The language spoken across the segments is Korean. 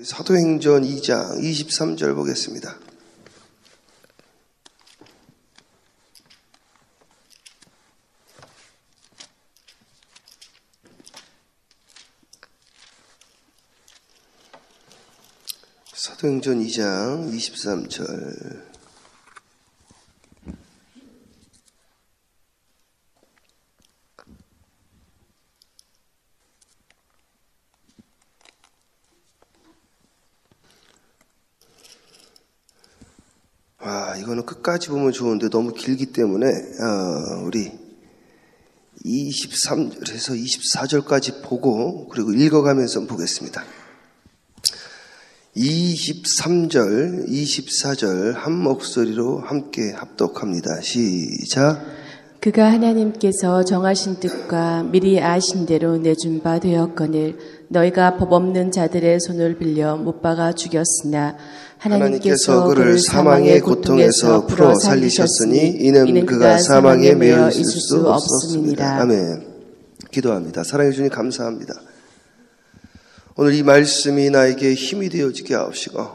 사도행전 2장 23절 보겠습니다. 사도행전 2장 23절. 이거는 끝까지 보면 좋은데 너무 길기 때문에 우리 23절에서 24절까지 보고 그리고 읽어가면서 보겠습니다. 23절, 24절 한 목소리로 함께 합독합니다. 시작. 그가 하나님께서 정하신 뜻과 미리 아신 대로 내준 바 되었거늘 너희가 법 없는 자들의 손을 빌려 못 박아 죽였으나 하나님께서 그를 사망의 고통에서 풀어 살리셨으니 이는 그가 사망에 매여 있을 수 없음이니라. 아멘. 기도합니다. 사랑해 주님 감사합니다. 오늘 이 말씀이 나에게 힘이 되어지게 하옵시고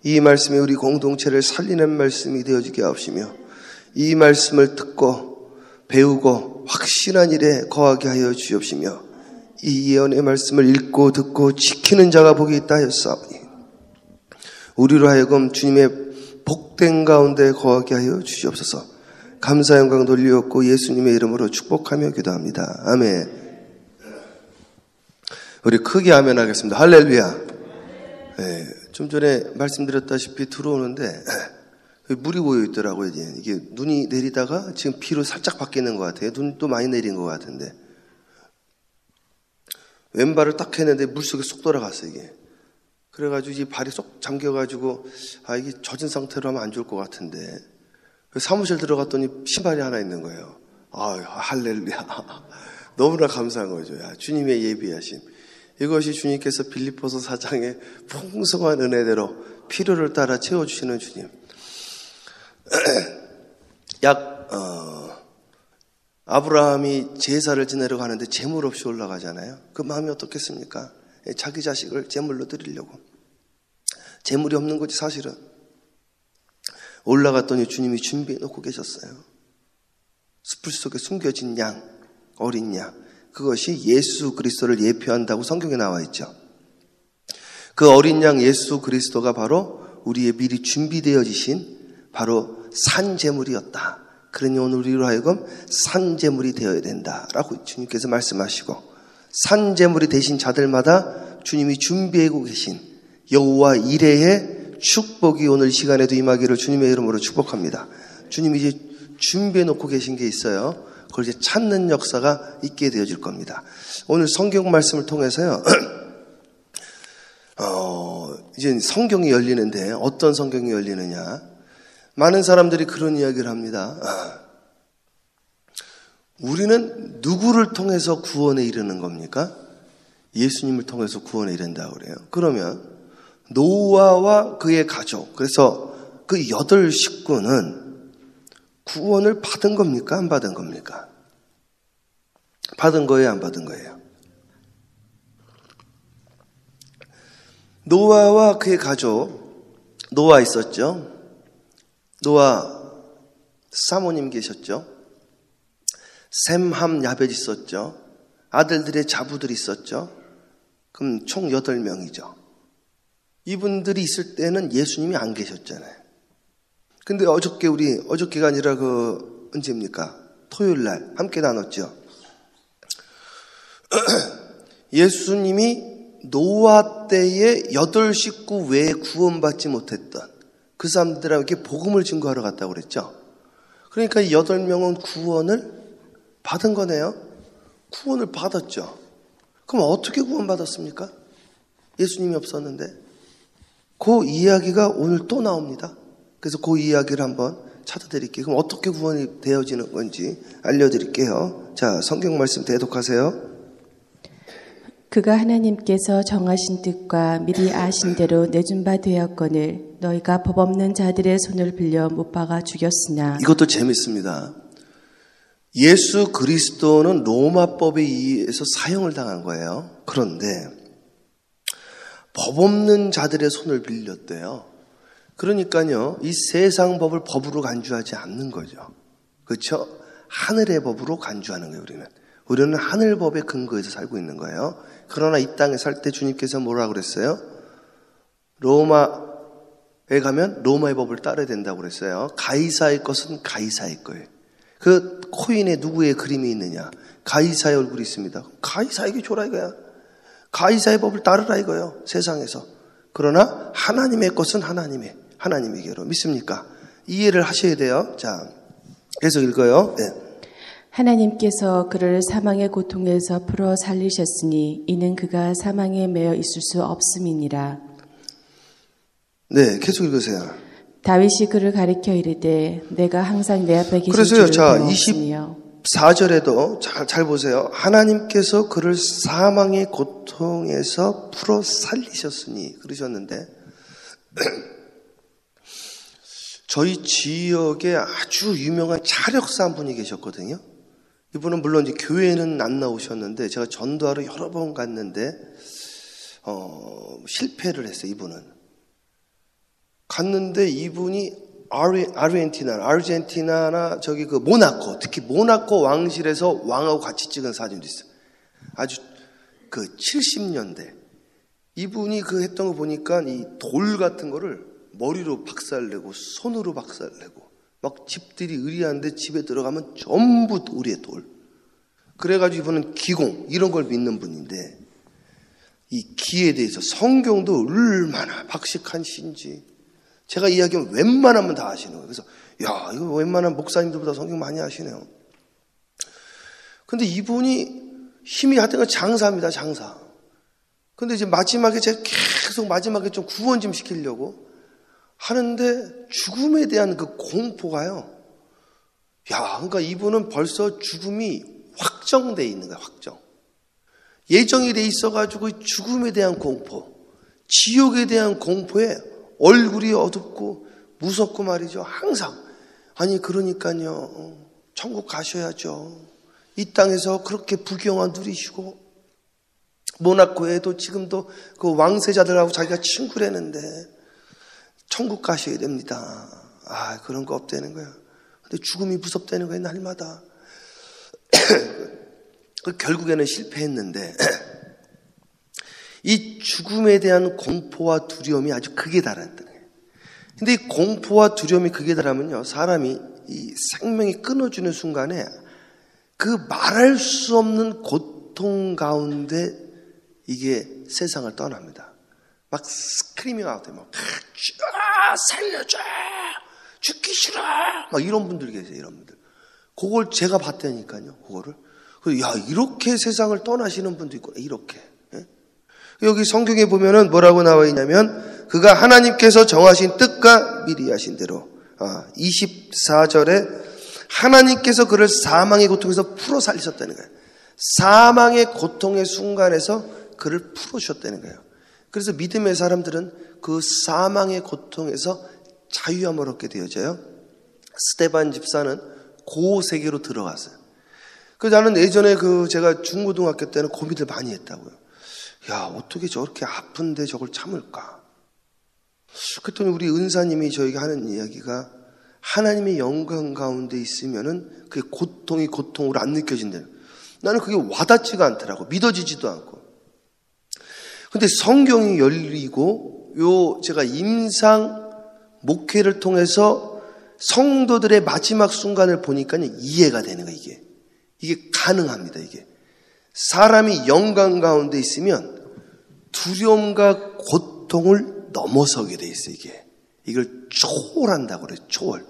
이 말씀이 우리 공동체를 살리는 말씀이 되어지게 하옵시며 이 말씀을 듣고 배우고 확신한 일에 거하게 하여 주옵시며 이 예언의 말씀을 읽고 듣고 지키는 자가 복이 있다 하였사오니 우리로 하여금 주님의 복된 가운데 거하게 하여 주시옵소서. 감사 영광 돌리옵고 예수님의 이름으로 축복하며 기도합니다. 아멘. 우리 크게 아멘 하겠습니다. 할렐루야. 네, 좀 전에 말씀드렸다시피 들어오는데 물이 고여 있더라고요. 이게 눈이 내리다가 지금 비로 살짝 바뀌는 것 같아요. 눈도 많이 내린 것 같은데 왼발을 딱 했는데 물속에 쏙 돌아갔어요. 이게 그래가지고 이 발이 쏙 잠겨가지고 이게 젖은 상태로 하면 안 좋을 것 같은데 사무실 들어갔더니 신발이 하나 있는 거예요. 할렐루야. 너무나 감사한 거죠. 주님의 예비하심. 이것이 주님께서 빌립보서 4장의 풍성한 은혜대로 필요를 따라 채워주시는 주님. 아브라함이 제사를 지내려고 하는데 재물 없이 올라가잖아요. 그 마음이 어떻겠습니까? 자기 자식을 제물로 드리려고. 재물이 없는 거지 사실은. 올라갔더니 주님이 준비해 놓고 계셨어요. 숯불 속에 숨겨진 양, 어린 양. 그것이 예수 그리스도를 예표한다고 성경에 나와 있죠. 그 어린 양 예수 그리스도가 바로 우리의 미리 준비되어지신 바로 산제물이었다. 그러니 오늘 우리로 하여금 산제물이 되어야 된다라고 주님께서 말씀하시고 산제물이 되신 자들마다 주님이 준비하고 계신 여호와 이레의 축복이 오늘 시간에도 임하기를 주님의 이름으로 축복합니다. 주님이 이제 준비해 놓고 계신 게 있어요. 그걸 이제 찾는 역사가 있게 되어질 겁니다. 오늘 성경 말씀을 통해서요. 이제 성경이 열리는데 어떤 성경이 열리느냐? 많은 사람들이 그런 이야기를 합니다. 우리는 누구를 통해서 구원에 이르는 겁니까? 예수님을 통해서 구원에 이른다고 그래요. 그러면 노아와 그의 가족, 그래서 그 8 식구는 구원을 받은 겁니까? 안 받은 겁니까? 받은 거예요? 안 받은 거예요? 노아와 그의 가족, 노아 있었죠? 노아 사모님 계셨죠? 셈, 함, 야벳 있었죠? 아들들의 자부들이 있었죠? 그럼 총 8명이죠. 이분들이 있을 때는 예수님이 안 계셨잖아요. 근데 어저께가 아니라 언제입니까? 토요일 날 함께 나눴죠. 예수님이 노아 때의 8 식구 외에 구원받지 못했던 그 사람들에게 복음을 증거하러 갔다고 그랬죠. 그러니까 이 8명은 구원을 받은 거네요. 구원을 받았죠. 그럼 어떻게 구원받았습니까? 예수님이 없었는데. 그 이야기가 오늘 또 나옵니다. 그래서 그 이야기를 한번 찾아드릴게요. 그럼 어떻게 구원이 되어지는 건지 알려드릴게요. 자, 성경 말씀 대독하세요. 그가 하나님께서 정하신 뜻과 미리 아신 대로 내준 바 되었거늘 너희가 법 없는 자들의 손을 빌려 못 박아 죽였으나. 이것도 재밌습니다. 예수 그리스도는 로마법에 의해서 사형을 당한 거예요. 그런데 법 없는 자들의 손을 빌렸대요. 그러니까요, 이 세상 법을 법으로 간주하지 않는 거죠. 그렇죠? 하늘의 법으로 간주하는 거예요, 우리는 하늘 법에 근거해서 살고 있는 거예요. 그러나 이 땅에 살 때 주님께서 뭐라고 그랬어요? 로마에 가면 로마의 법을 따라야 된다고 그랬어요. 가이사의 것은 가이사의 거예요. 그 코인에 누구의 그림이 있느냐? 가이사의 얼굴이 있습니다. 가이사에게 줘라 이거야. 가이사의 법을 따르라 이거예요. 세상에서. 그러나 하나님의 것은 하나님에게로. 믿습니까? 이해를 하셔야 돼요. 자, 계속 읽어요. 네. 하나님께서 그를 사망의 고통에서 풀어 살리셨으니 이는 그가 사망에 매여 있을 수 없음이니라. 네, 계속 읽으세요. 다윗이 그를 가리켜 이르되 내가 항상 내 앞에 계신 그래서요, 줄을 자, 보았으며. 24절에도 잘 보세요. 하나님께서 그를 사망의 고통에서 풀어 살리셨으니 그러셨는데 저희 지역에 아주 유명한 차력사 한 분이 계셨거든요. 이분은 물론 이제 교회는 안 나오셨는데 제가 전도하러 여러 번 갔는데 실패를 했어요. 이분은 갔는데 이분이 아르헨티나나 저기 그 모나코, 특히 모나코 왕실에서 왕하고 같이 찍은 사진도 있어요. 아주 그 70년대 이분이 그 했던 거 보니까 이 돌 같은 거를 머리로 박살내고 손으로 박살내고 막 집들이 의리한데 집에 들어가면 전부 돌이에요, 돌. 그래가지고 이분은 기공 이런 걸 믿는 분인데 이 기에 대해서 성경도 얼마나 박식한 시인지 제가 이야기하면 웬만하면 다 아시는 거예요. 그래서 야 이거 웬만한 목사님들보다 성경 많이 아시네요. 근데 이분이 힘이 하여튼 장사입니다. 장사. 근데 이제 마지막에 제가 계속 마지막에 좀 구원 좀 시키려고 하는데 죽음에 대한 그 공포가요. 야, 그러니까 이분은 벌써 죽음이 확정돼 있는 거야, 확정. 예정이 돼 있어가지고 죽음에 대한 공포, 지옥에 대한 공포에 얼굴이 어둡고 무섭고 말이죠. 항상. 아니, 그러니까요. 천국 가셔야죠. 이 땅에서 그렇게 부귀영화 누리시고, 모나코에도 지금도 그 왕세자들하고 자기가 친구라는데, 천국 가셔야 됩니다. 아, 그런 거 없다는 거야. 근데 죽음이 무섭다는 거야, 날마다. 결국에는 실패했는데, 이 죽음에 대한 공포와 두려움이 아주 극에 달했던 거예요. 근데 이 공포와 두려움이 극에 달하면요, 사람이 이 생명이 끊어지는 순간에 그 말할 수 없는 고통 가운데 이게 세상을 떠납니다. 막 스크리밍 아웃, 막 살려줘, 죽기 싫어, 막 이런 분들 계세요, 이런 분들. 그걸 제가 봤다니까요, 그거를. 야, 이렇게 세상을 떠나시는 분도 있구나, 이렇게. 여기 성경에 보면은 뭐라고 나와 있냐면 그가 하나님께서 정하신 뜻과 미리 하신 대로 24절에 하나님께서 그를 사망의 고통에서 풀어 살리셨다는 거예요. 사망의 고통의 순간에서 그를 풀어주셨다는 거예요. 그래서 믿음의 사람들은 그 사망의 고통에서 자유함을 얻게 되어져요. 스테반 집사는 그 세계로 들어갔어요. 그래서 나는 예전에 제가 중고등학교 때는 고민을 많이 했다고요. 야, 어떻게 저렇게 아픈데 저걸 참을까? 그랬더니 우리 은사님이 저에게 하는 이야기가 하나님의 영광 가운데 있으면은 그게 고통이 고통으로 안 느껴진대요. 나는 그게 와닿지가 않더라고. 믿어지지도 않고. 근데 성경이 열리고 제가 임상 목회를 통해서 성도들의 마지막 순간을 보니까 이해가 되는 거예요, 이게. 이게 가능합니다, 이게. 사람이 영광 가운데 있으면 두려움과 고통을 넘어서게 돼 있어요, 이게. 이걸 초월한다고 그래요, 초월.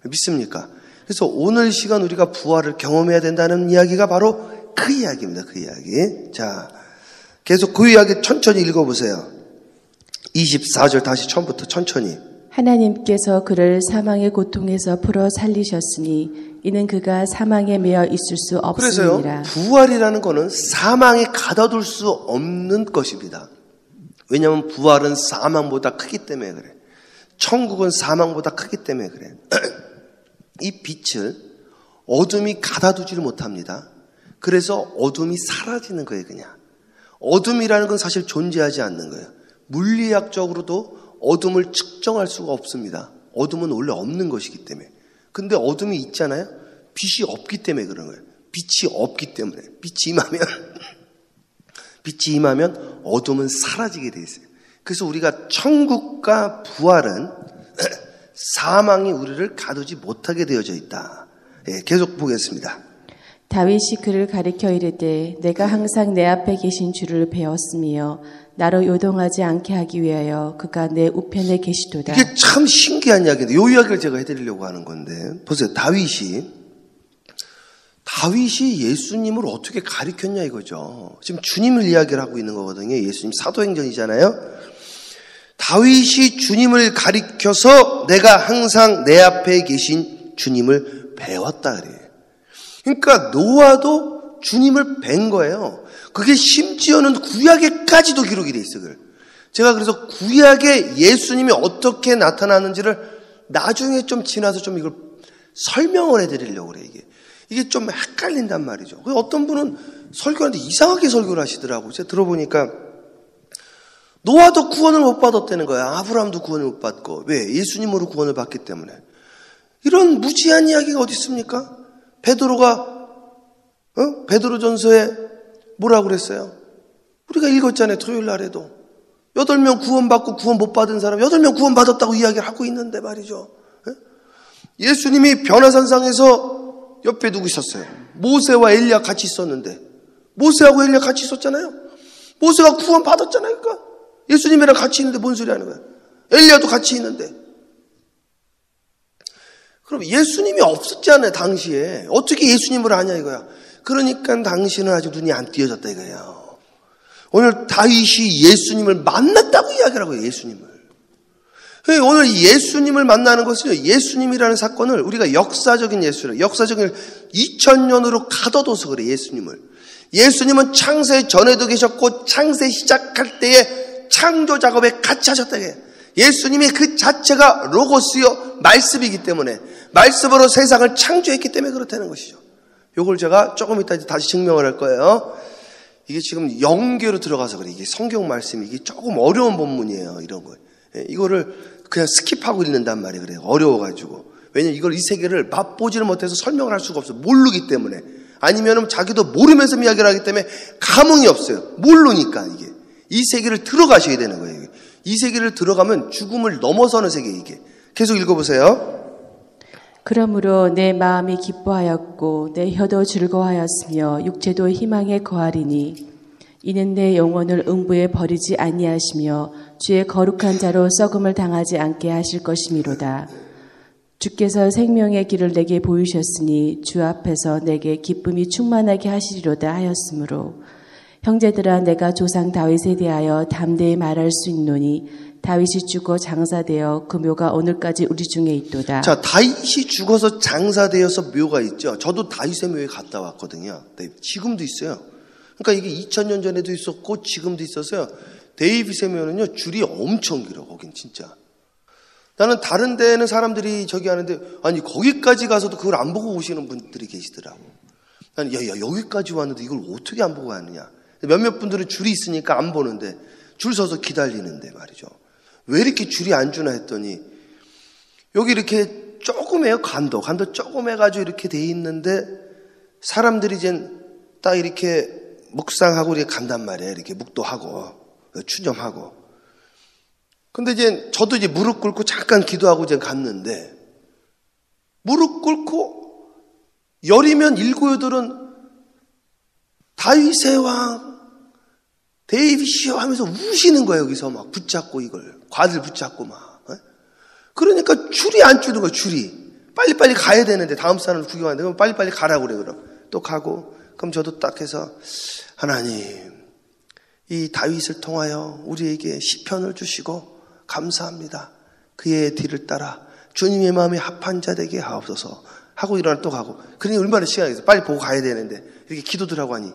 믿습니까? 그래서 오늘 시간 우리가 부활을 경험해야 된다는 이야기가 바로 그 이야기입니다, 그 이야기. 자, 계속 그 이야기 천천히 읽어보세요. 24절 다시 처음부터 천천히. 하나님께서 그를 사망의 고통에서 풀어 살리셨으니 이는 그가 사망에 매여 있을 수 없음이니라. 그래서요, 부활이라는 거는 사망에 가둬둘 수 없는 것입니다. 왜냐하면 부활은 사망보다 크기 때문에 그래. 천국은 사망보다 크기 때문에 그래. 이 빛을 어둠이 가둬두지를 못합니다. 그래서 어둠이 사라지는 거예요, 그냥. 어둠이라는 건 사실 존재하지 않는 거예요. 물리학적으로도 어둠을 측정할 수가 없습니다. 어둠은 원래 없는 것이기 때문에. 근데 어둠이 있잖아요. 빛이 없기 때문에 그런 거예요. 빛이 없기 때문에. 빛이 임하면 어둠은 사라지게 돼 있어요. 그래서 우리가 천국과 부활은 사망이 우리를 가두지 못하게 되어져 있다. 예, 계속 보겠습니다. 다윗이 그를 가리켜 이르되 내가 항상 내 앞에 계신 주를 배웠으며 나로 요동하지 않게 하기 위하여 그가 내 우편에 계시도다. 이게 참 신기한 이야기인데 이 이야기를 제가 해드리려고 하는 건데 보세요. 다윗이 예수님을 어떻게 가리켰냐 이거죠. 지금 주님을 이야기를 하고 있는 거거든요. 예수님 사도행전이잖아요. 다윗이 주님을 가리켜서 내가 항상 내 앞에 계신 주님을 배웠다 그래요. 그러니까 노아도 주님을 뵌 거예요. 그게 심지어는 구약에까지도 기록이 돼 있어요. 제가 그래서 구약에 예수님이 어떻게 나타나는지를 나중에 좀 지나서 좀 이걸 설명을 해드리려고 그래요. 이게 좀 헷갈린단 말이죠. 어떤 분은 설교하는데 이상하게 설교를 하시더라고요. 제가 들어보니까 노아도 구원을 못 받았다는 거야. 아브라함도 구원을 못 받고. 왜? 예수님으로 구원을 받기 때문에. 이런 무지한 이야기가 어디 있습니까? 베드로가 베드로전서에 뭐라고 그랬어요? 우리가 읽었잖아요. 토요일 날에도 8명 구원받고 구원 못 받은 사람 8명 구원받았다고 이야기를 하고 있는데 말이죠. 예수님이 변화산상에서 옆에 누구 있었어요? 모세와 엘리야 같이 있었는데 모세하고 엘리야 같이 있었잖아요. 모세가 구원 받았잖아요. 그러니까 예수님이랑 같이 있는데 뭔 소리 하는 거야? 엘리야도 같이 있는데. 그럼 예수님이 없었잖아요. 당시에. 어떻게 예수님을 아냐 이거야. 그러니까 당신은 아직 눈이 안 띄어졌다 이거예요. 오늘 다윗이 예수님을 만났다고 이야기를 하고요. 예수님을. 오늘 예수님을 만나는 것은요. 예수님이라는 사건을 우리가 역사적인 예수를 2000년으로 가둬둬서 그래. 예수님은 창세 전에도 계셨고 창세 시작할 때에 창조 작업에 같이 하셨다. 예수님이 그 자체가 로고스요 말씀이기 때문에 말씀으로 세상을 창조했기 때문에 그렇다는 것이죠. 이걸 제가 조금 이따 다시 증명을 할 거예요. 이게 지금 영계로 들어가서 그래. 이게 성경 말씀이 이게 조금 어려운 본문이에요. 이런 거. 이거를 그냥 스킵하고 읽는단 말이에요. 그래요. 어려워가지고. 왜냐면 이걸 이 세계를 맛보지를 못해서 설명을 할 수가 없어요. 모르기 때문에. 아니면은 자기도 모르면서 이야기를 하기 때문에 감흥이 없어요. 모르니까 이게. 이 세계를 들어가셔야 되는 거예요. 이 세계를 들어가면 죽음을 넘어서는 세계예요. 이게. 계속 읽어보세요. 그러므로 내 마음이 기뻐하였고 내 혀도 즐거워하였으며 육체도 희망에 거하리니 이는 내 영혼을 음부에 버리지 아니하시며 주의 거룩한 자로 썩음을 당하지 않게 하실 것이미로다. 주께서 생명의 길을 내게 보이셨으니 주 앞에서 내게 기쁨이 충만하게 하시리로다 하였으므로 형제들아 내가 조상 다윗에 대하여 담대히 말할 수 있노니 다윗이 죽어 장사되어 그 묘가 오늘까지 우리 중에 있도다. 자, 다윗이 죽어서 장사되어서 묘가 있죠. 저도 다윗의 묘에 갔다 왔거든요. 지금도 있어요. 그러니까 이게 2000년 전에도 있었고 지금도 있어서요. 데이빗의 묘는요 줄이 엄청 길어. 거긴 진짜. 나는 다른 데는 사람들이 저기 하는데 아니 거기까지 가서도 그걸 안 보고 오시는 분들이 계시더라고. 나는 야 여기까지 왔는데 이걸 어떻게 안 보고 가느냐. 몇몇 분들은 줄이 있으니까 안 보는데 줄 서서 기다리는데 말이죠. 왜 이렇게 줄이 안 주나 했더니 여기 이렇게 조그매요. 간도 조금 해가지고 이렇게 돼 있는데 사람들이 이제 딱 이렇게 묵상하고 이렇게 간단 말이에요. 이렇게 묵도하고 추념하고. 근데 이제 저도 이제 무릎 꿇고 잠깐 기도하고 이제 갔는데 무릎 꿇고 열이면 일곱여덟은 다윗의 왕 데이빗이요 하면서 우시는 거예요. 여기서 막 붙잡고 이걸 과들 붙잡고 막. 그러니까 줄이 안 주는 거예요. 줄이 빨리빨리 가야 되는데 다음 사람을 구경하는데 그럼 빨리빨리 가라고 그래. 그럼 또 가고 그럼 저도 딱 해서 하나님 이 다윗을 통하여 우리에게 시편을 주시고 감사합니다. 그의 뒤를 따라 주님의 마음에 합한 자 되게 하옵소서 하고 일어나 또 가고. 그러니 얼마나 시간이 있어. 빨리 보고 가야 되는데 이렇게 기도들 하고 하니.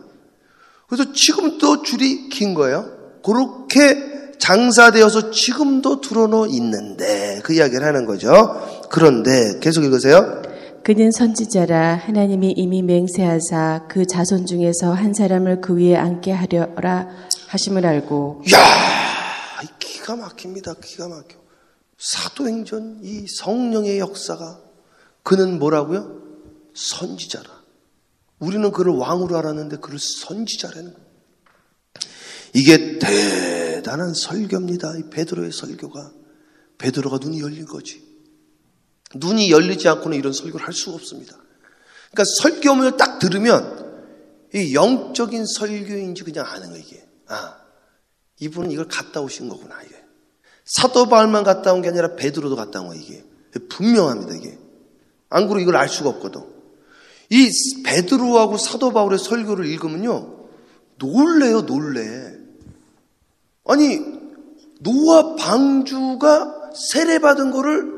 그래서 지금도 줄이 긴 거예요. 그렇게 장사되어서 지금도 들어놓 있는데 그 이야기를 하는 거죠. 그런데 계속 읽으세요. 그는 선지자라 하나님이 이미 맹세하사 그 자손 중에서 한 사람을 그 위에 앉게 하려라 하심을 알고. 야 기가 막힙니다. 기가 막혀. 사도행전 이 성령의 역사가, 그는 뭐라고요? 선지자라. 우리는 그를 왕으로 알았는데 그를 선지자라는 거예요. 이게 대단한 설교입니다. 이 베드로의 설교가. 베드로가 눈이 열린 거지. 눈이 열리지 않고는 이런 설교를 할 수가 없습니다. 그러니까 설교문을 딱 들으면 이 영적인 설교인지 그냥 아는 거예요. 이게. 이분은 이걸 갔다 오신 거구나. 이게. 사도 바울만 갔다 온 게 아니라 베드로도 갔다 온 거예요. 이게. 분명합니다. 이게. 안 그러고 이걸 알 수가 없거든. 이 베드로하고 사도 바울의 설교를 읽으면요, 놀래요. 놀래. 아니, 노아 방주가 세례받은 거를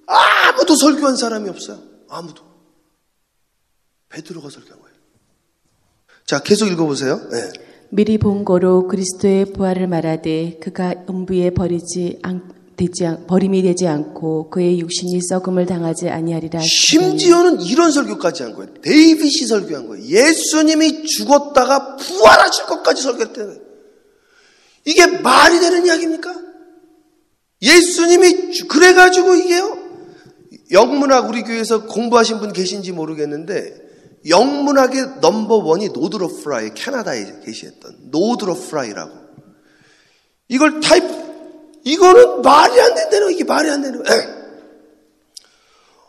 아무도 설교한 사람이 없어요. 아무도. 베드로가 설교한 거예요. 자, 계속 읽어보세요. 네. 미리 본 거로 그리스도의 부활을 말하되 그가 음부에 버림이 되지 않고 그의 육신이 썩음을 당하지 아니하리라. 심지어는 이런 설교까지 한 거예요. 데이빗이 설교한 거예요. 예수님이 죽었다가 부활하실 것까지 설교했다는 거예요. 이게 말이 되는 이야기입니까? 예수님이 그래가지고 이게요. 영문학 우리 교회에서 공부하신 분 계신지 모르겠는데 영문학의 넘버원이 노드로 프라이, 캐나다에 계시던 노드로 프라이라고. 이걸 이거는 말이 안 된다는, 이게 말이 안 되는 거예요.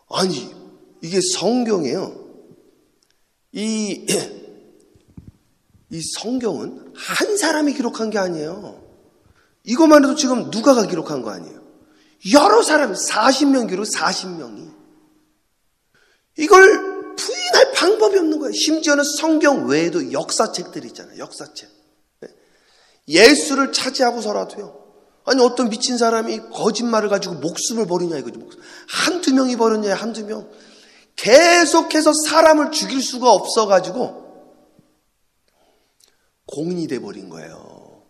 아니, 이게 성경이에요. 이 성경은 한 사람이 기록한 게 아니에요. 이것만 해도 지금 누가가 기록한 거 아니에요. 여러 사람, 40명 기록, 40명이. 이걸 부인할 방법이 없는 거예요. 심지어는 성경 외에도 역사책들이 있잖아요. 역사책. 예수를 차지하고서라도요. 아니, 어떤 미친 사람이 거짓말을 가지고 목숨을 버리냐 이거지. 한두 명이 버렸냐, 한두 명. 계속해서 사람을 죽일 수가 없어가지고 공인이 돼버린 거예요.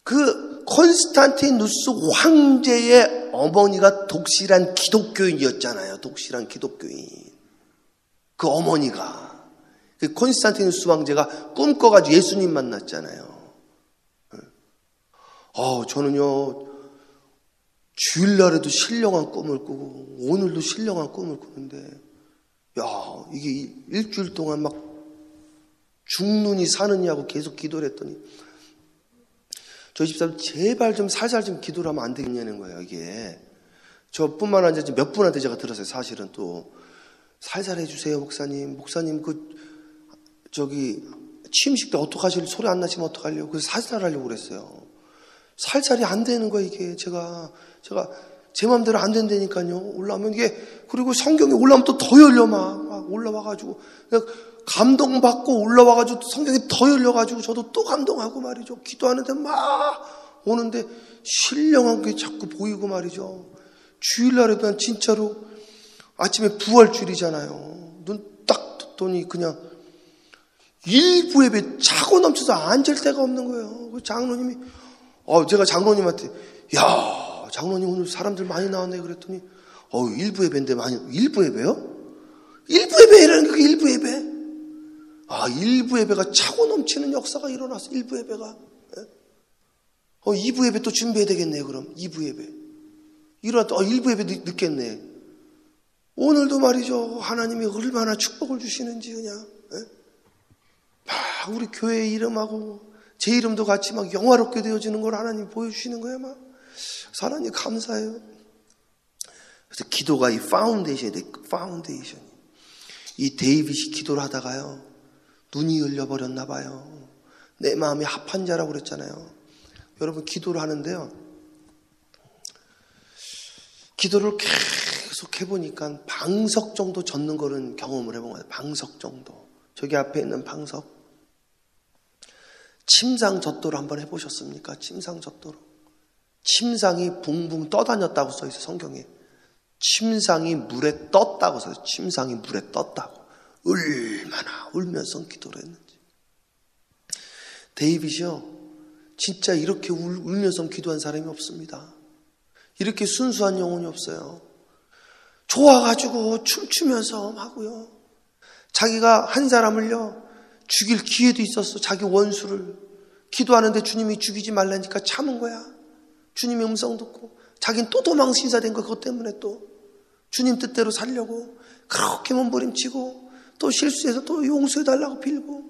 그 콘스탄티누스 황제의 어머니가 독실한 기독교인이었잖아요. 독실한 기독교인. 그 어머니가. 그 콘스탄티누스 황제가 꿈꿔가지고 예수님 만났잖아요. 저는요, 주일날에도 신령한 꿈을 꾸고, 오늘도 신령한 꿈을 꾸는데, 이게 일주일 동안 막 죽느니 사느냐고 계속 기도를 했더니, 저희 집사람 제발 좀 살살 좀 기도를 하면 안 되겠냐는 거예요, 이게. 저뿐만 아니라 몇 분한테 제가 들었어요, 사실은 또. 살살 해주세요, 목사님. 목사님, 취임식 때 어떡하실래요? 소리 안 나시면 어떡하려고. 그래서 살살 하려고 그랬어요. 살살이 안 되는 거예요, 이게. 제가 제 마음대로 안 된다니까요. 올라오면 이게, 그리고 성경에 올라오면 또 더 열려, 막 올라와가지고. 그냥 감동받고 올라와가지고 성경이 더 열려가지고 저도 또 감동하고 말이죠. 기도하는데 막 오는데 신령한 게 자꾸 보이고 말이죠. 주일날에도 난 진짜로 아침에 부활주일이잖아요. 눈 딱 떴더니 그냥 일부 예배 차고 넘쳐서 앉을 데가 없는 거예요. 그 장로님이, 제가 장로님한테, 장로님 오늘 사람들 많이 나왔네 그랬더니, 일부 예배인데 일부 예배요? 일부 예배라는 게 그게 일부 예배? 일부 예배가 차고 넘치는 역사가 일어났어. 일부 예배가. 2부 예배 또 준비해야 되겠네요. 그럼 2부 예배. 일어났다. 일부 예배 늦겠네. 오늘도 말이죠. 하나님이 얼마나 축복을 주시는지 그냥. 막 우리 교회 이름하고 제 이름도 같이 막 영화롭게 되어지는 걸 하나님 보여주시는 거예요. 막. 하나님 감사해요. 그래서 기도가 이 파운데이션이. 이 데이빗이 기도를 하다가요. 눈이 열려버렸나 봐요. 내 마음이 합한 자라고 그랬잖아요. 여러분 기도를 하는데요. 기도를 계속 해보니까 방석 정도 젖는 거는 경험을 해본 거예요. 방석 정도. 저기 앞에 있는 방석. 침상 젖도로 한번 해보셨습니까? 침상 젖도로. 침상이 붕붕 떠다녔다고 써있어요. 성경에. 침상이 물에 떴다고 써있어요. 침상이 물에 떴다고. 얼마나 울면서 기도를 했는지. 데이빗이요. 진짜 이렇게 울면서 기도한 사람이 없습니다. 이렇게 순수한 영혼이 없어요. 좋아가지고 춤추면서 하고요. 자기가 한 사람을요. 죽일 기회도 있었어. 자기 원수를. 기도하는데 주님이 죽이지 말라니까 참은 거야. 주님의 음성 듣고 자기는 또 도망신사된 거 그것 때문에 또 주님 뜻대로 살려고 그렇게 몸부림치고 또 실수해서 또 용서해달라고 빌고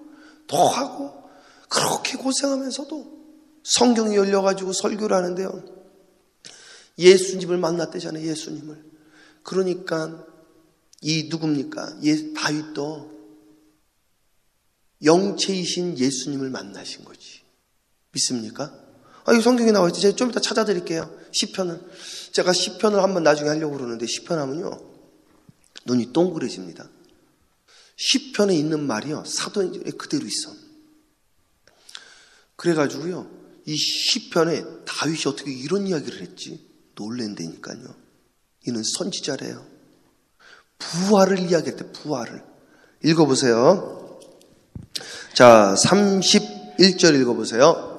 또 하고 그렇게 고생하면서도 성경이 열려가지고 설교를 하는데요. 예수님을 만났대잖아요. 예수님을. 그러니까 이 누굽니까? 다윗도 영체이신 예수님을 만나신 거지. 믿습니까? 이 성경에 나와 있지. 제가 좀 이따 찾아드릴게요. 시편을. 제가 시편을 한번 나중에 하려고 그러는데 시편 하면요. 눈이 동그래집니다. 시편에 있는 말이요. 사도행전에 그대로 있어. 그래가지고요. 이 시편에 다윗이 어떻게 이런 이야기를 했지? 놀랜다니까요. 이는 선지자래요. 부활을 이야기했대. 부활을. 읽어보세요. 자, 31절 읽어보세요.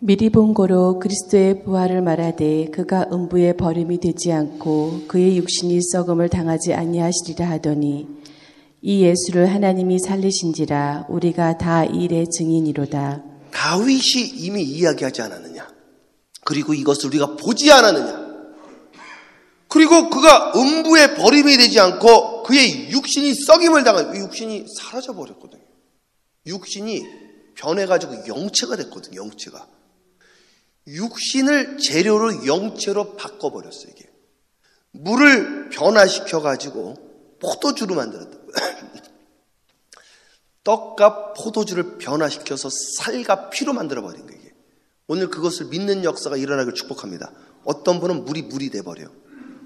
미리 본 고로 그리스도의 부활을 말하되 그가 음부에 버림이 되지 않고 그의 육신이 썩음을 당하지 아니하시리라 하더니 이 예수를 하나님이 살리신지라 우리가 다 이 일의 증인이로다. 다윗이 이미 이야기하지 않았느냐? 그리고 이것을 우리가 보지 않았느냐? 그리고 그가 음부에 버림이 되지 않고 그의 육신이 썩임을 당한 육신이 사라져 버렸거든요. 육신이 변해가지고 영체가 됐거든요. 영체가. 육신을 재료로 영체로 바꿔버렸어요. 이게 물을 변화시켜가지고 포도주로 만들었다. 떡과 포도주를 변화시켜서 살과 피로 만들어버린 거예요. 이게. 오늘 그것을 믿는 역사가 일어나길 축복합니다. 어떤 분은 물이 돼버려요.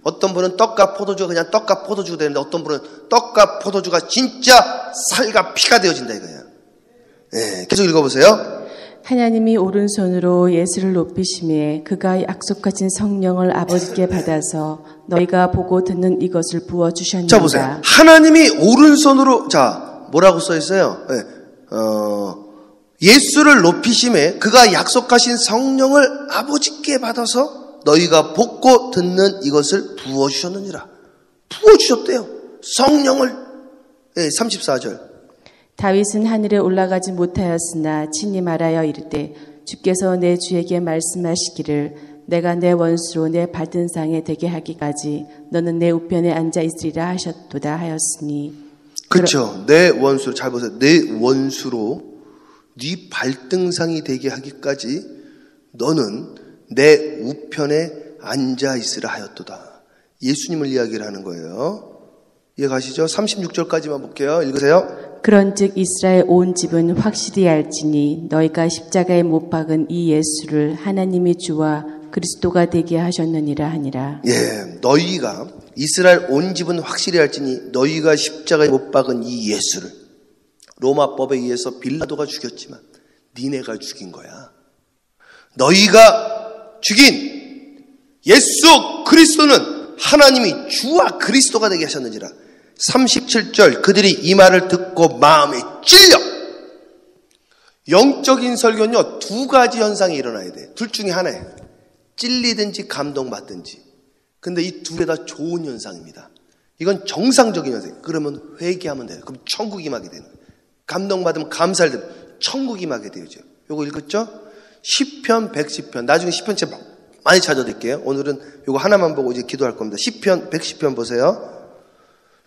어떤 분은 떡과 포도주가 그냥 떡과 포도주가 되는데 어떤 분은 떡과 포도주가 진짜 살과 피가 되어진다 이거예요. 네, 계속 읽어보세요. 하나님이 오른손으로 예수를 높이심에 그가 약속하신 성령을 아버지께 받아서 너희가 보고 듣는 이것을 부어주셨느니라. 자 보세요. 하나님이 오른손으로 뭐라고 써 있어요? 네. 예수를 높이심에 그가 약속하신 성령을 아버지께 받아서 너희가 보고 듣는 이것을 부어주셨느니라. 부어주셨대요. 성령을. 네, 34절. 다윗은 하늘에 올라가지 못하였으나 친히 말하여 이르되 주께서 내 주에게 말씀하시기를 내가 내 원수로 내 발등상에 되게 하기까지 너는 내 우편에 앉아 있으리라 하셨도다 하였으니. 그렇죠. 내 원수로 잘 보세요. 내 원수로 네 발등상이 되게 하기까지 너는 내 우편에 앉아 있으라 하였도다. 예수님을 이야기를 하는 거예요. 이해가시죠? 36절까지만 볼게요. 읽으세요. 그런즉 이스라엘 온 집은 확실히 알지니 너희가 십자가에 못 박은 이 예수를 하나님이 주와 그리스도가 되게 하셨느니라 하니라. 예, 너희가 이스라엘 온 집은 확실히 알지니 너희가 십자가에 못 박은 이 예수를 로마법에 의해서 빌라도가 죽였지만 니네가 죽인 거야. 너희가 죽인 예수 그리스도는 하나님이 주와 그리스도가 되게 하셨느니라. 37절 그들이 이 말을 듣고 마음에 찔려. 영적인 설교는요 2가지 현상이 일어나야 돼. 둘 중에 하나예요. 찔리든지 감동받든지. 근데 이 두 개 다 좋은 현상입니다. 이건 정상적인 현상. 그러면 회개하면 돼요. 그럼 천국 임하게 되는 거예요. 감동받으면 감사를 되면 천국 임하게 되죠. 요거 읽었죠? 시편 110편. 나중에 시편 제가 많이 찾아드릴게요. 오늘은 요거 하나만 보고 이제 기도할 겁니다. 시편 110편 보세요.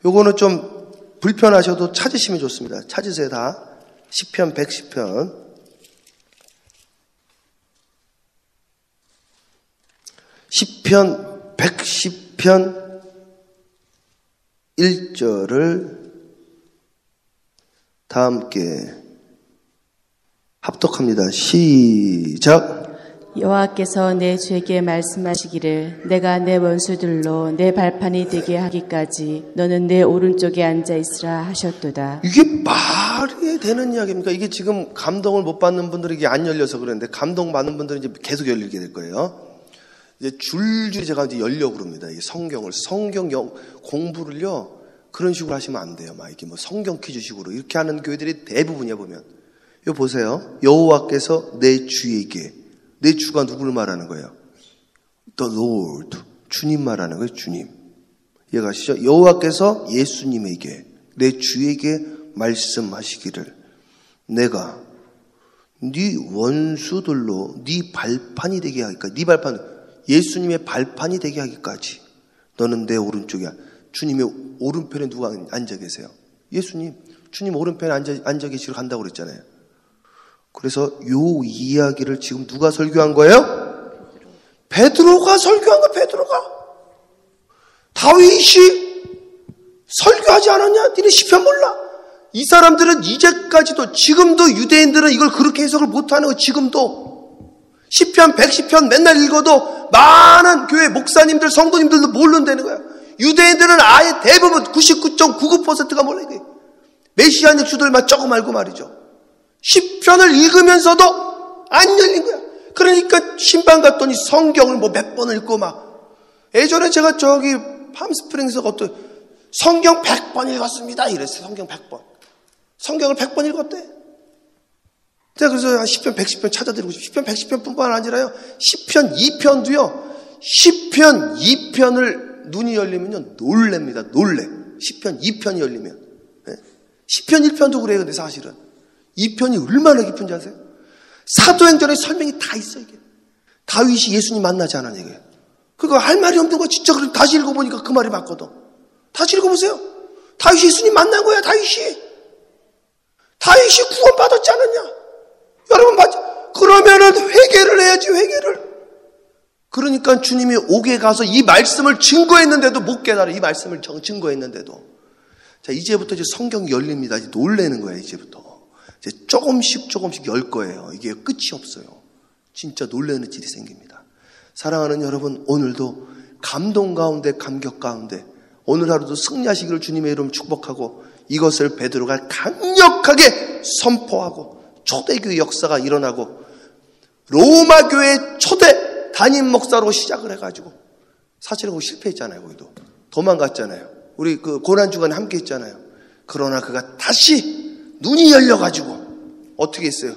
요거는 좀 불편하셔도 찾으시면 좋습니다. 찾으세요 다. 시편 110편. 시편 110편 1절을 다 함께 합독합니다. 시작. 여호와께서 내 주에게 말씀하시기를 내가 내 원수들로 내 발판이 되게 하기까지 너는 내 오른쪽에 앉아 있으라 하셨도다. 이게 말이 되는 이야기입니까? 이게 지금 감동을 못 받는 분들에게 안 열려서 그러는데 감동 받는 분들은 이제 계속 열리게 될 거예요. 이제 줄줄이 제가 이제 열려고 그럽니다. 이게 성경 공부를요 그런 식으로 하시면 안 돼요. 막 이렇게 뭐 성경 퀴즈식으로 이렇게 하는 교회들이 대부분이야 보면. 이거 보세요. 여호와께서 내 주에게. 내 주가 누구를 말하는 거예요? The Lord. 주님 말하는 거예요. 주님. 이해가시죠? 여호와께서 예수님에게 내 주에게 말씀하시기를 내가 네 원수들로 네 발판이 되게 하니까 네 발판 예수님의 발판이 되게 하기까지 너는 내 오른쪽이야. 주님의 오른편에 누가 앉아 계세요? 예수님. 주님 오른편에 앉아 계시러 간다고 그랬잖아요. 그래서 요 이야기를 지금 누가 설교한 거예요? 베드로가 설교한 거예요. 베드로가. 다윗이 설교하지 않았냐? 니네 시편 몰라? 이 사람들은 이제까지도, 지금도 유대인들은 이걸 그렇게 해석을 못하는 거예요. 지금도. 시편 110편 맨날 읽어도 많은 교회 목사님들, 성도님들도 모른다는 거예요. 유대인들은 아예 대부분 99.99%가 몰라요. 메시아닉 주들만 조금 알고 말이죠. 시편을 읽으면서도 안 열린 거야. 그러니까 신방 갔더니 성경을 뭐 몇 번을 읽고 막. 예전에 제가 저기 팜스프링스 어떤 성경 100번 읽었습니다. 이랬어요. 성경 100번. 성경을 100번 읽었대. 제가 그래서 시편 110편 찾아드리고 싶어요. 시편 110편뿐만 아니라요. 시편 2편도요. 시편 2편을 눈이 열리면요. 놀랍니다. 놀래. 시편 2편이 열리면. 네? 시편 1편도 그래요. 근데 사실은. 2편이 얼마나 깊은지 아세요? 사도행전에 설명이 다 있어요. 이게. 다윗이 예수님 만나지 않은 얘기예요. 그거 할 말이 없는 거 진짜 그럼 다시 읽어보니까 그 말이 맞거든. 다시 읽어보세요. 다윗이 예수님 만난 거야. 다윗이 구원받았지 않았냐? 여러분 맞죠? 그러면은 회개를 해야지. 회개를. 그러니까 주님이 옥에 가서 이 말씀을 증거했는데도 못 깨달아. 이 말씀을 증거했는데도. 자, 이제부터 이제 성경이 열립니다. 이제 놀래는 거예요. 이제부터. 이제 조금씩 열 거예요. 이게 끝이 없어요. 진짜 놀라는 일이 생깁니다. 사랑하는 여러분, 오늘도 감동 가운데, 감격 가운데, 오늘 하루도 승리하시기를 주님의 이름 축복하고, 이것을 베드로가 강력하게 선포하고, 초대교회 역사가 일어나고, 로마 교회 초대 담임 목사로 시작을 해가지고, 사실은 거기 실패했잖아요. 거기도 도망갔잖아요. 우리 그 고난주간에 함께 했잖아요. 그러나 그가 다시 눈이 열려가지고 어떻게 했어요?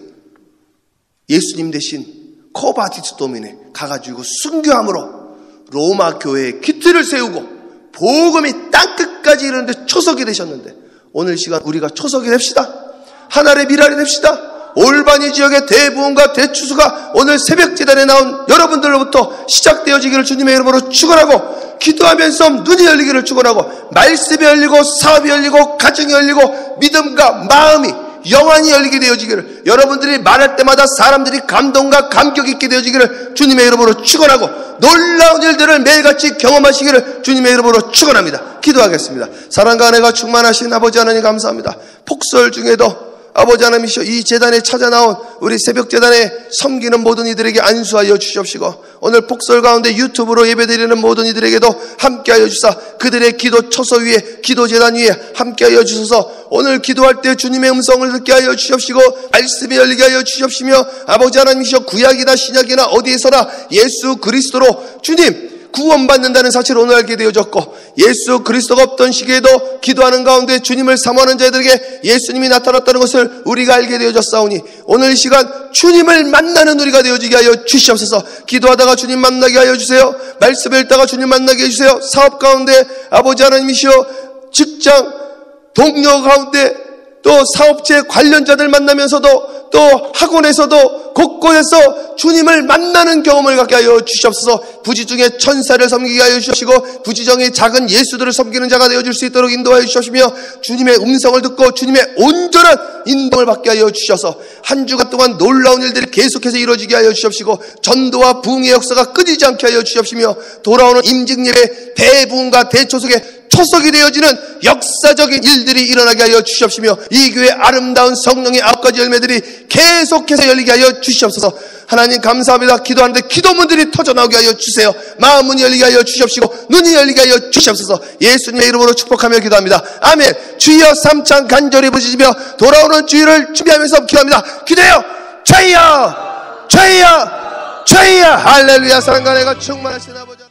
예수님 대신 코바티스 도미네 가가지고 순교함으로 로마 교회에 기틀을 세우고 복음이 땅끝까지 이르는데 초석이 되셨는데, 오늘 시간 우리가 초석이 됩시다. 하나의 미랄이 됩시다. 올바니 지역의 대부흥과 대추수가 오늘 새벽 제단에 나온 여러분들로부터 시작되어지기를 주님의 이름으로 축원하고, 기도하면서 눈이 열리기를 축원하고, 말씀이 열리고 사업이 열리고 가정이 열리고 믿음과 마음이 영안이 열리게 되어지기를, 여러분들이 말할 때마다 사람들이 감동과 감격 있게 되어지기를 주님의 이름으로 축원하고, 놀라운 일들을 매일같이 경험하시기를 주님의 이름으로 축원합니다. 기도하겠습니다. 사랑과 은혜가 충만하신 아버지 하나님 감사합니다. 폭설 중에도 아버지 하나님이시여, 이 재단에 찾아 나온 우리 새벽 재단에 섬기는 모든 이들에게 안수하여 주시옵시고, 오늘 폭설 가운데 유튜브로 예배드리는 모든 이들에게도 함께하여 주사 그들의 기도 처소 위에, 기도 재단 위에 함께하여 주셔서 오늘 기도할 때 주님의 음성을 듣게 하여 주시옵시고, 말씀이 열리게 하여 주시옵시며, 아버지 하나님이시여, 구약이나 신약이나 어디에서나 예수 그리스도로 주님 구원받는다는 사실을 오늘 알게 되어졌고, 예수 그리스도가 없던 시기에도 기도하는 가운데 주님을 사모하는 자들에게 예수님이 나타났다는 것을 우리가 알게 되어졌사오니, 오늘 이 시간 주님을 만나는 우리가 되어지게 하여 주시옵소서. 기도하다가 주님 만나게 하여 주세요. 말씀을 읽다가 주님 만나게 해주세요. 사업 가운데 아버지 하나님이시여, 직장 동료 가운데 또 사업체 관련자들 만나면서도 또 학원에서도 곳곳에서 주님을 만나는 경험을 갖게 하여 주시옵소서. 부지 중에 천사를 섬기게 하여 주시고, 부지정의 작은 예수들을 섬기는 자가 되어줄 수 있도록 인도하여 주시옵시며, 주님의 음성을 듣고 주님의 온전한 인도를 받게 하여 주셔서 한 주간 동안 놀라운 일들이 계속해서 이루어지게 하여 주시옵시고, 전도와 부흥의 역사가 끊이지 않게 하여 주시옵시며, 돌아오는 임직예배 대부흥과 대초석에 초석이 되어지는 역사적인 일들이 일어나게 하여 주시옵시며, 이 교회 아름다운 성령의 9가지 열매들이 계속해서 열리게 하여 주시옵소서. 하나님 감사합니다. 기도하는데 기도문들이 터져나오게 하여 주세요. 마음문이 열리게 하여 주시옵시고, 눈이 열리게 하여 주시옵소서. 예수님의 이름으로 축복하며 기도합니다. 아멘. 주여 삼창 간절히 부르짖으며 돌아오는 주일을 준비하면서 기도합니다. 기도해요. 주여, 주여, 주여. 할렐루야. 사랑과 은혜가 충만하신 아버지.